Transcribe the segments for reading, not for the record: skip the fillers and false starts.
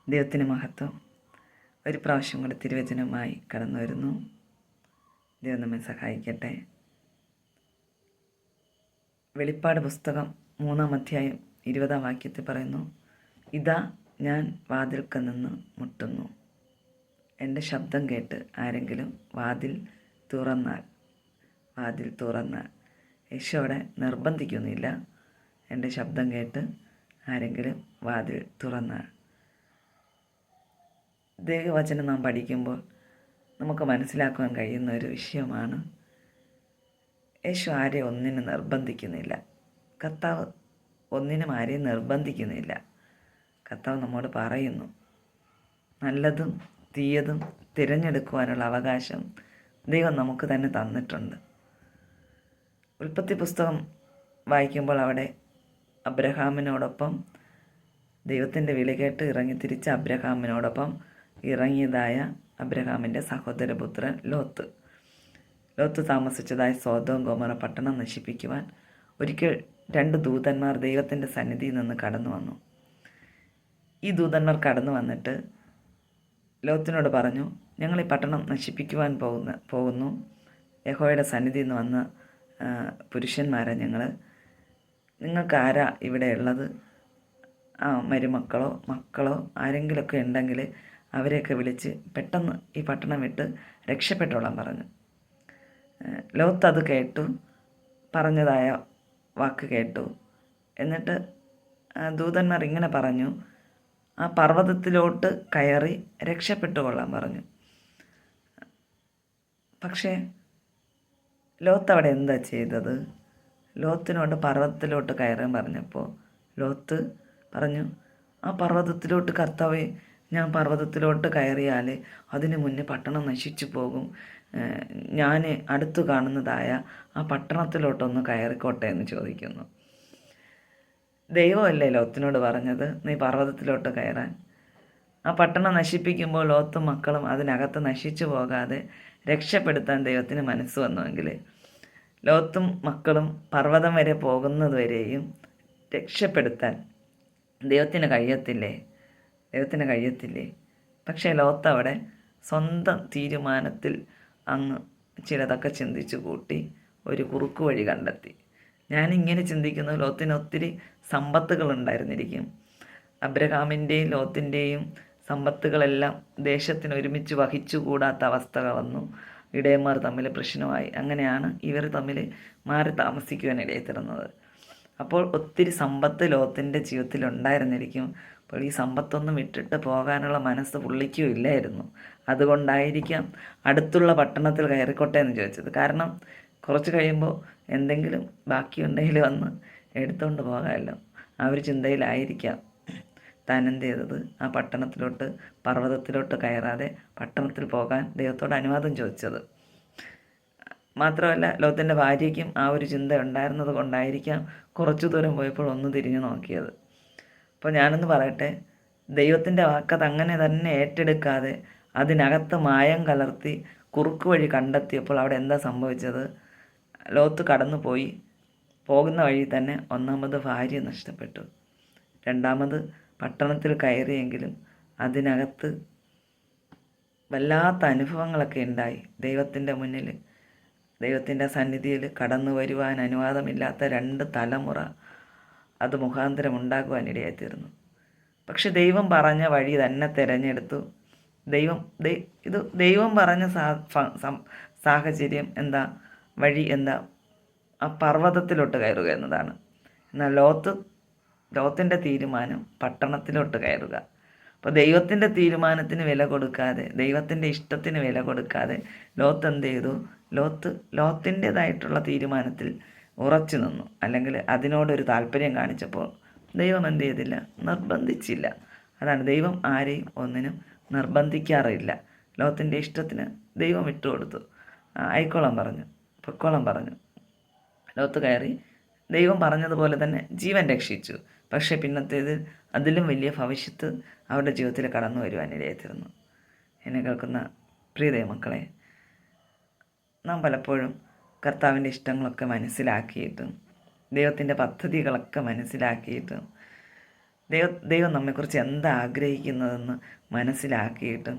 ദൈവത്തിന് മഹത്വം. ഒരു പ്രാവശ്യം കൂടെ തിരുവചനവുമായി കടന്നു വരുന്നു. ദൈവം നമ്മെ സഹായിക്കട്ടെ. വെളിപ്പാട് പുസ്തകം 3-ാം അധ്യായം 20-ാം വാക്യത്തിൽ പറയുന്നു, ഇതാ ഞാൻ വാതിൽക്കൽ നിന്ന് മുട്ടുന്നു. എൻ്റെ ശബ്ദം കേട്ട് ആരെങ്കിലും വാതിൽ തുറന്നാൽ യേശു അവിടെ നിർബന്ധിക്കുന്നില്ല. എൻ്റെ ശബ്ദം കേട്ട് ആരെങ്കിലും വാതിൽ തുറന്നാൽ. ദൈവവചനം നാം പഠിക്കുമ്പോൾ നമുക്ക് മനസ്സിലാക്കുവാൻ കഴിയുന്ന ഒരു വിഷയമാണ്, യേശു ആരെയും ഒന്നിനും നിർബന്ധിക്കുന്നില്ല. കർത്താവ് ഒന്നിനും ആരെയും നിർബന്ധിക്കുന്നില്ല. കർത്താവ് നമ്മോട് പറയുന്നു, നല്ലതും തീയതും തിരഞ്ഞെടുക്കുവാനുള്ള അവകാശം ദൈവം നമുക്ക് തന്നെ തന്നിട്ടുണ്ട്. ഉൽപ്പത്തി പുസ്തകം വായിക്കുമ്പോൾ അവിടെ അബ്രഹാമിനോടൊപ്പം ദൈവത്തിൻ്റെ വിളി കേട്ട് തിരിച്ച അബ്രഹാമിനോടൊപ്പം ഇറങ്ങിയതായ അബ്രഹാമിൻ്റെ സഹോദരപുത്രൻ ലോത്ത് താമസിച്ചതായ സോദോം ഗൊമോറ പട്ടണം നശിപ്പിക്കുവാൻ ഒരിക്കൽ 2 ദൂതന്മാർ ദൈവത്തിൻ്റെ സന്നിധിയിൽ നിന്ന് കടന്നു വന്നു. ഈ ദൂതന്മാർ കടന്നു വന്നിട്ട് ലോത്തിനോട് പറഞ്ഞു, ഞങ്ങൾ ഈ പട്ടണം നശിപ്പിക്കുവാൻ പോകുന്നു. യഹോവയുടെ സന്നിധിയിൽ നിന്ന് വന്ന പുരുഷന്മാരെ നിങ്ങൾക്ക് ആരാ ഇവിടെ ഉള്ളത്? മക്കളോ ആരെങ്കിലുമൊക്കെ ഉണ്ടെങ്കിൽ അവരെയൊക്കെ വിളിച്ച് പെട്ടെന്ന് ഈ പട്ടണം വിട്ട് രക്ഷപ്പെട്ടോളാൻ പറഞ്ഞു. ലോത്ത് അത് കേട്ടു, പറഞ്ഞതായ വാക്ക് കേട്ടു. എന്നിട്ട് ദൂതന്മാർ ഇങ്ങനെ പറഞ്ഞു, ആ പർവ്വതത്തിലോട്ട് കയറി രക്ഷപ്പെട്ടുകൊള്ളാൻ പറഞ്ഞു. പക്ഷേ ലോത്ത് അവിടെ എന്താ ചെയ്തത്? ലോത്തിനോട് പർവ്വതത്തിലോട്ട് കയറാൻ പറഞ്ഞപ്പോൾ ലോത്ത് പറഞ്ഞു, ആ പർവ്വതത്തിലോട്ട് കർത്താവേ, ഞാൻ പർവ്വതത്തിലോട്ട് കയറിയാൽ അതിന് മുന്നേ പട്ടണം നശിച്ചു പോകും. ഞാൻ അടുത്തു കാണുന്നതായ ആ പട്ടണത്തിലോട്ടൊന്ന് കയറിക്കോട്ടെ എന്ന് ചോദിക്കുന്നു. ദൈവമല്ലേ ലോത്തിനോട് പറഞ്ഞത് നീ പർവ്വതത്തിലോട്ട് കയറാൻ? ആ പട്ടണം നശിപ്പിക്കുമ്പോൾ ലോത്തും മക്കളും അതിനകത്ത് നശിച്ചു പോകാതെ രക്ഷപ്പെടുത്താൻ ദൈവത്തിന് മനസ്സ് വന്നുവെങ്കിൽ ലോത്തും മക്കളും പർവ്വതം വരെ പോകുന്നതുവരെയും രക്ഷപ്പെടുത്താൻ ദൈവത്തിന് കഴിയത്തില്ലേ? പക്ഷേ ലോത്ത് അവിടെ സ്വന്തം തീരുമാനത്തിൽ അങ്ങ് ചിലതൊക്കെ ചിന്തിച്ചു കൂട്ടി ഒരു കുറുക്കു വഴി കണ്ടെത്തി. ഞാനിങ്ങനെ ചിന്തിക്കുന്നു, ലോത്തിന് ഒത്തിരി സമ്പത്തുകൾ ഉണ്ടായിരുന്നിരിക്കും. അബ്രഹാമിൻ്റെയും ലോത്തിൻ്റെയും സമ്പത്തുകളെല്ലാം ദേശത്തിന് ഒരുമിച്ച് വഹിച്ചുകൂടാത്ത അവസ്ഥ വന്നു. ഇടയന്മാർ തമ്മിൽ പ്രശ്നമായി. അങ്ങനെയാണ് ഇവർ തമ്മിൽ മാറി താമസിക്കുവാനിടയിൽ തീർന്നത്. അപ്പോൾ ഒത്തിരി സമ്പത്ത് ലോത്തിൻ്റെ ജീവിതത്തിൽ ഉണ്ടായിരുന്നിരിക്കും. അപ്പോൾ ഈ സമ്പത്തൊന്നും വിട്ടിട്ട് പോകാനുള്ള മനസ്സ് പുള്ളിക്കും ഇല്ലായിരുന്നു. അതുകൊണ്ടായിരിക്കാം അടുത്തുള്ള പട്ടണത്തിൽ കയറിക്കോട്ടെ എന്ന് ചോദിച്ചത്. കാരണം കുറച്ച് കഴിയുമ്പോൾ എന്തെങ്കിലും ബാക്കിയുണ്ടെങ്കിൽ വന്ന് എടുത്തുകൊണ്ട് പോകാമല്ലോ. ആ ഒരു ചിന്തയിലായിരിക്കാം താൻ എന്ത് ചെയ്തത്, ആ പർവ്വതത്തിലോട്ട് കയറാതെ പട്ടണത്തിൽ പോകാൻ ദൈവത്തോട് അനുവാദം ചോദിച്ചത്. മാത്രമല്ല ലോത്തിൻ്റെ ഭാര്യയ്ക്കും ആ ഒരു ചിന്ത ഉണ്ടായിരുന്നത് കൊണ്ടായിരിക്കാം കുറച്ചു ദൂരം പോയപ്പോൾ ഒന്ന് തിരിഞ്ഞു നോക്കിയത്. അപ്പോൾ ഞാനൊന്ന് പറയട്ടെ, ദൈവത്തിൻ്റെ വാക്കത് അങ്ങനെ തന്നെ ഏറ്റെടുക്കാതെ അതിനകത്ത് മായം കലർത്തി കുറുക്ക് വഴി കണ്ടെത്തിയപ്പോൾ അവിടെ എന്താ സംഭവിച്ചത്? ലോത്ത് കടന്നു പോകുന്ന വഴി തന്നെ ഒന്നാമത് ഭാര്യ നഷ്ടപ്പെട്ടു. രണ്ടാമത് പട്ടണത്തിൽ കയറിയെങ്കിലും അതിനകത്ത് വല്ലാത്ത അനുഭവങ്ങളൊക്കെ ഉണ്ടായി. ദൈവത്തിൻ്റെ മുന്നിൽ, ദൈവത്തിൻ്റെ സന്നിധിയിൽ കടന്നു വരുവാൻ അനുവാദമില്ലാത്ത 2 തലമുറ അത് മുഖാന്തരം ഉണ്ടാകുവാനിടയായിത്തീർന്നു. പക്ഷെ ദൈവം പറഞ്ഞ വഴി തന്നെ തിരഞ്ഞെടുത്തു. ദൈവം പറഞ്ഞ സാഹചര്യം എന്താ, വഴി എന്താ? ആ പർവ്വതത്തിലോട്ട് കയറുക എന്നതാണ്. എന്നാൽ ലോത്തിൻ്റെ തീരുമാനം പട്ടണത്തിലോട്ട് കയറുക. അപ്പോൾ ദൈവത്തിൻ്റെ തീരുമാനത്തിന് വില കൊടുക്കാതെ, ദൈവത്തിൻ്റെ ഇഷ്ടത്തിന് വില കൊടുക്കാതെ ലോത്ത് എന്ത് ചെയ്തു? ലോത്തിൻ്റേതായിട്ടുള്ള തീരുമാനത്തിൽ ഉറച്ചു നിന്നു. അല്ലെങ്കിൽ അതിനോടൊരു താല്പര്യം കാണിച്ചപ്പോൾ ദൈവം എന്ത് ചെയ്തില്ല? നിർബന്ധിച്ചില്ല. അതാണ്, ദൈവം ആരെയും ഒന്നിനും നിർബന്ധിക്കാറില്ല. ലോത്തിൻ്റെ ഇഷ്ടത്തിന് ദൈവം വിട്ടുകൊടുത്തു. പൊക്കോളം പറഞ്ഞു. ലോത്ത് കയറി, ദൈവം പറഞ്ഞതുപോലെ തന്നെ ജീവൻ രക്ഷിച്ചു. പക്ഷേ പിന്നത്തേത് അതിലും വലിയ ഭവിഷ്യത്ത് അവരുടെ ജീവിതത്തിൽ കടന്നു വരുവാനിടയായിത്തീർന്നു. എന്നെ കേൾക്കുന്ന പ്രിയ ദൈവമക്കളെ, നാം പലപ്പോഴും കർത്താവിൻ്റെ ഇഷ്ടങ്ങളൊക്കെ മനസ്സിലാക്കിയിട്ടും ദൈവത്തിൻ്റെ പദ്ധതികളൊക്കെ മനസ്സിലാക്കിയിട്ടും ദൈവം നമ്മെക്കുറിച്ച് എന്താ ആഗ്രഹിക്കുന്നതെന്ന് മനസ്സിലാക്കിയിട്ടും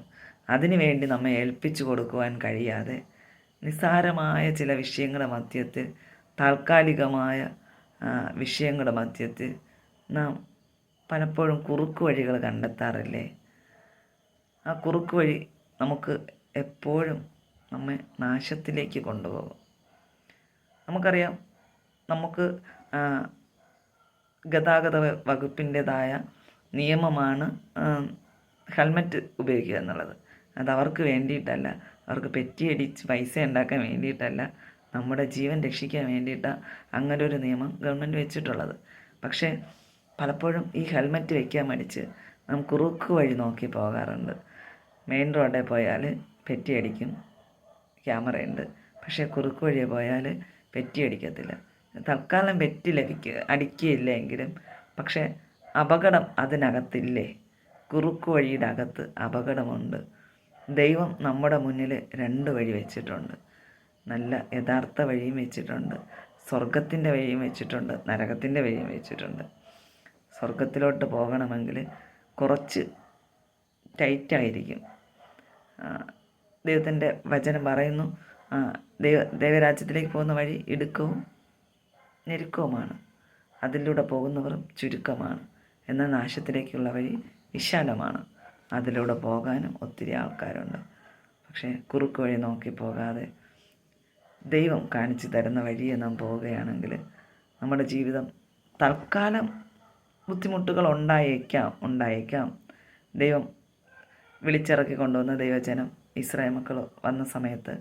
അതിനു വേണ്ടി നമ്മെ ഏൽപ്പിച്ചു കൊടുക്കുവാൻ കഴിയാതെ നിസ്സാരമായ ചില വിഷയങ്ങളുടെ മധ്യത്തിൽ, താൽക്കാലികമായ വിഷയങ്ങളുടെ മധ്യത്തിൽ നാം പലപ്പോഴും കുറുക്ക് വഴികൾ കണ്ടെത്താറില്ലേ? ആ കുറുക്ക് വഴി നമുക്ക് എപ്പോഴും നമ്മെ നാശത്തിലേക്ക് കൊണ്ടുപോകും. നമുക്കറിയാം, നമുക്ക് ഗതാഗത വകുപ്പിൻ്റെതായ നിയമമാണ് ഹെൽമറ്റ് ഉപയോഗിക്കുക എന്നുള്ളത്. അത് അവർക്ക് വേണ്ടിയിട്ടല്ല, അവർക്ക് പെറ്റിയടിച്ച് പൈസ ഉണ്ടാക്കാൻ വേണ്ടിയിട്ടല്ല, നമ്മുടെ ജീവൻ രക്ഷിക്കാൻ വേണ്ടിയിട്ടാണ് അങ്ങനെ ഒരു നിയമം ഗവൺമെൻറ് വെച്ചിട്ടുള്ളത്. പക്ഷേ പലപ്പോഴും ഈ ഹെൽമറ്റ് വയ്ക്കാൻ മടിച്ച് നാം കുറുക്ക് വഴി നോക്കി പോകാറുണ്ട്. മെയിൻ റോഡിൽ പോയാൽ പെറ്റിയടിക്കും, ക്യാമറയുണ്ട്. പക്ഷേ കുറുക്ക് വഴി പോയാൽ പെറ്റിയടിക്കത്തില്ല. തൽക്കാലം പെറ്റി അടിക്കുകയില്ല എങ്കിലും പക്ഷേ അപകടം അതിനകത്തില്ലേ? കുറുക്ക് വഴിയുടെ അകത്ത് അപകടമുണ്ട്. ദൈവം നമ്മുടെ മുന്നിൽ 2 വഴി വെച്ചിട്ടുണ്ട്. നല്ല യഥാർത്ഥ വഴിയും വെച്ചിട്ടുണ്ട്, സ്വർഗത്തിൻ്റെ വഴിയും വെച്ചിട്ടുണ്ട്, നരകത്തിൻ്റെ വഴിയും വെച്ചിട്ടുണ്ട്. സ്വർഗത്തിലോട്ട് പോകണമെങ്കിൽ കുറച്ച് ടൈറ്റായിരിക്കും. ദൈവത്തിൻ്റെ വചനം പറയുന്നു, ദൈവരാജ്യത്തിലേക്ക് പോകുന്ന വഴി ഇടുക്കവും ഞെരുക്കവുമാണ്, അതിലൂടെ പോകുന്നവരും ചുരുക്കമാണ്. എന്നാൽ നാശത്തിലേക്കുള്ള വഴി വിശാലമാണ്, അതിലൂടെ പോകാനും ഒത്തിരി ആൾക്കാരുണ്ട്. പക്ഷേ കുറുക്ക് വഴി നോക്കി പോകാതെ ദൈവം കാണിച്ചു തരുന്ന വഴിയെ നാം പോവുകയാണെങ്കിൽ നമ്മുടെ ജീവിതം തൽക്കാലം ബുദ്ധിമുട്ടുകൾ ഉണ്ടായേക്കാം. ദൈവം വിളിച്ചിറക്കി കൊണ്ടുവന്ന ദൈവജനം ഇസ്രായേൽ മക്കൾ വന്ന സമയത്ത്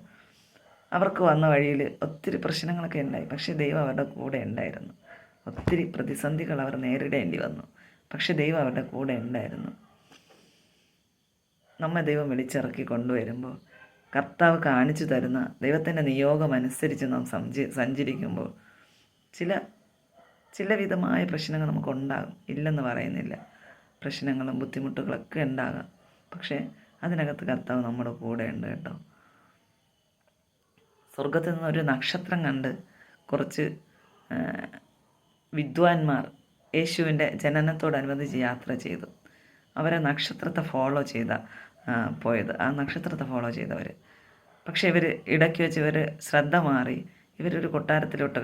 അവർക്ക് വന്ന വഴിയിൽ ഒത്തിരി പ്രശ്നങ്ങളൊക്കെ ഉണ്ടായി. പക്ഷേ ദൈവം അവരുടെ കൂടെ ഉണ്ടായിരുന്നു. ഒത്തിരി പ്രതിസന്ധികൾ അവർ നേരിടേണ്ടി വന്നു. പക്ഷേ ദൈവം അവരുടെ കൂടെ ഉണ്ടായിരുന്നു. നമ്മെ ദൈവം വിളിച്ചിറക്കി കൊണ്ടുവരുമ്പോൾ കർത്താവ് കാണിച്ചു തരുന്ന ദൈവത്തിൻ്റെ നിയോഗമനുസരിച്ച് നാം സഞ്ചരിക്കുമ്പോൾ ചില വിധമായ പ്രശ്നങ്ങൾ നമുക്കുണ്ടാകും, ഇല്ലെന്ന് പറയുന്നില്ല. പ്രശ്നങ്ങളും ബുദ്ധിമുട്ടുകളൊക്കെ ഉണ്ടാകാം. പക്ഷേ അതിനകത്ത് കർത്താവ് നമ്മുടെ കൂടെ ഉണ്ട് കേട്ടോ. സ്വർഗത്തിൽ നിന്നൊരു നക്ഷത്രം കണ്ട് കുറച്ച് വിദ്വാൻമാർ യേശുവിൻ്റെ ജനനത്തോടനുബന്ധിച്ച് യാത്ര ചെയ്തു. അവരെ നക്ഷത്രത്തെ ഫോളോ പോയത്, ആ നക്ഷത്രത്തെ ഫോളോ ചെയ്തവർ. പക്ഷേ ഇവർ ഇടയ്ക്ക് വെച്ച് ശ്രദ്ധ മാറി ഇവരൊരു കൊട്ടാരത്തിലോട്ട്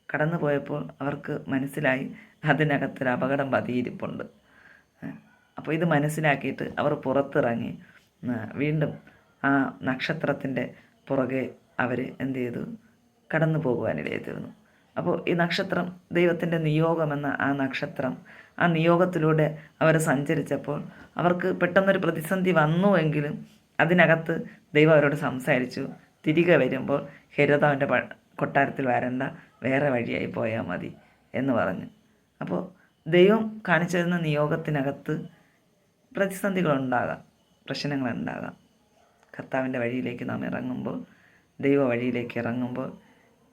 കടന്നു പോയപ്പോൾ അവർക്ക് മനസ്സിലായി അതിനകത്തൊരു അപകടം പതിയിരിപ്പുണ്ട്. അപ്പോൾ ഇത് മനസ്സിലാക്കിയിട്ട് അവർ പുറത്തിറങ്ങി വീണ്ടും ആ നക്ഷത്രത്തിൻ്റെ പുറകെ അവർ എന്ത് ചെയ്തു? കടന്നു പോകുവാനിടയെത്തിരുന്നു. അപ്പോൾ ഈ നക്ഷത്രം ദൈവത്തിൻ്റെ നിയോഗമെന്ന ആ നിയോഗത്തിലൂടെ അവർ സഞ്ചരിച്ചപ്പോൾ അവർക്ക് പെട്ടെന്നൊരു പ്രതിസന്ധി വന്നുവെങ്കിലും അതിനകത്ത് ദൈവം അവരോട് സംസാരിച്ചു. തിരികെ വരുമ്പോൾ ഹെരോദാവിൻ്റെ കൊട്ടാരത്തിൽ വരണ്ട, വേറെ വഴിയായി പോയാൽ മതി എന്ന് പറഞ്ഞു. അപ്പോൾ ദൈവം കാണിച്ചു തരുന്ന നിയോഗത്തിനകത്ത് പ്രതിസന്ധികളുണ്ടാകാം, പ്രശ്നങ്ങളുണ്ടാകാം. കർത്താവിൻ്റെ വഴിയിലേക്ക് നാം ഇറങ്ങുമ്പോൾ, ദൈവ വഴിയിലേക്ക് ഇറങ്ങുമ്പോൾ,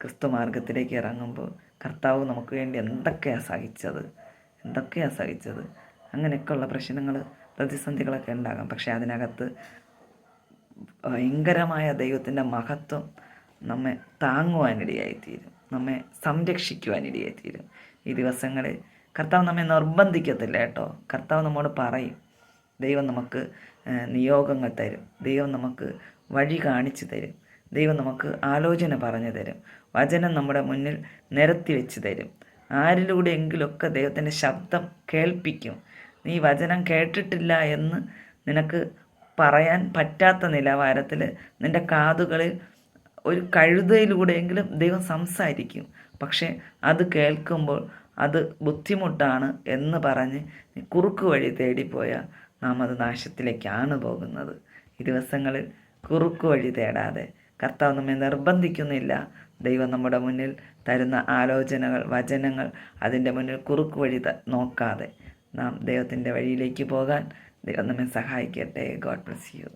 ക്രിസ്തു മാർഗത്തിലേക്ക് ഇറങ്ങുമ്പോൾ കർത്താവ് നമുക്ക് വേണ്ടി എന്തൊക്കെയാണ് സഹിച്ചത്. അങ്ങനെയൊക്കെയുള്ള പ്രശ്നങ്ങൾ, പ്രതിസന്ധികളൊക്കെ ഉണ്ടാകാം. പക്ഷേ അതിനകത്ത് ഭയങ്കരമായ ദൈവത്തിൻ്റെ മഹത്വം നമ്മെ താങ്ങുവാനിടയായിത്തീരും, നമ്മെ സംരക്ഷിക്കുവാനിടയായിത്തീരും. ഈ ദിവസങ്ങളിൽ കർത്താവ് നമ്മെ നിർബന്ധിക്കത്തില്ല കേട്ടോ. കർത്താവ് നമ്മോട് പറയും. ദൈവം നമുക്ക് നിയോഗങ്ങൾ തരും, ദൈവം നമുക്ക് വഴി കാണിച്ചു തരും, ദൈവം നമുക്ക് ആലോചന പറഞ്ഞു തരും, വചനം നമ്മുടെ മുന്നിൽ നിരത്തി വെച്ച് തരും. ആരിലൂടെയെങ്കിലുമൊക്കെ ദൈവത്തിൻ്റെ ശബ്ദം കേൾപ്പിക്കും. നീ വചനം കേട്ടിട്ടില്ല എന്ന് നിനക്ക് പറയാൻ പറ്റാത്ത നിലവാരത്തിൽ നിൻ്റെ കാതുകളിൽ ഒരു കഴുതയിലൂടെയെങ്കിലും ദൈവം സംസാരിക്കും. പക്ഷേ അത് കേൾക്കുമ്പോൾ അത് ബുദ്ധിമുട്ടാണ് എന്ന് പറഞ്ഞ് കുറുക്ക് വഴി തേടിപ്പോയാൽ നാം അത് നാശത്തിലേക്കാണ് പോകുന്നത്. ഈ ദിവസങ്ങളിൽ കുറുക്ക് വഴി തേടാതെ, കർത്താവ് നമ്മെ നിർബന്ധിക്കുന്നില്ല. ദൈവം നമ്മുടെ മുന്നിൽ തരുന്ന ആലോചനകൾ, വചനങ്ങൾ, അതിൻ്റെ മുന്നിൽ കുറുക്ക് വഴി നോക്കാതെ നാം ദൈവത്തിൻ്റെ വഴിയിലേക്ക് പോകാൻ ദൈവം നമ്മെ സഹായിക്കട്ടെ. God bless you.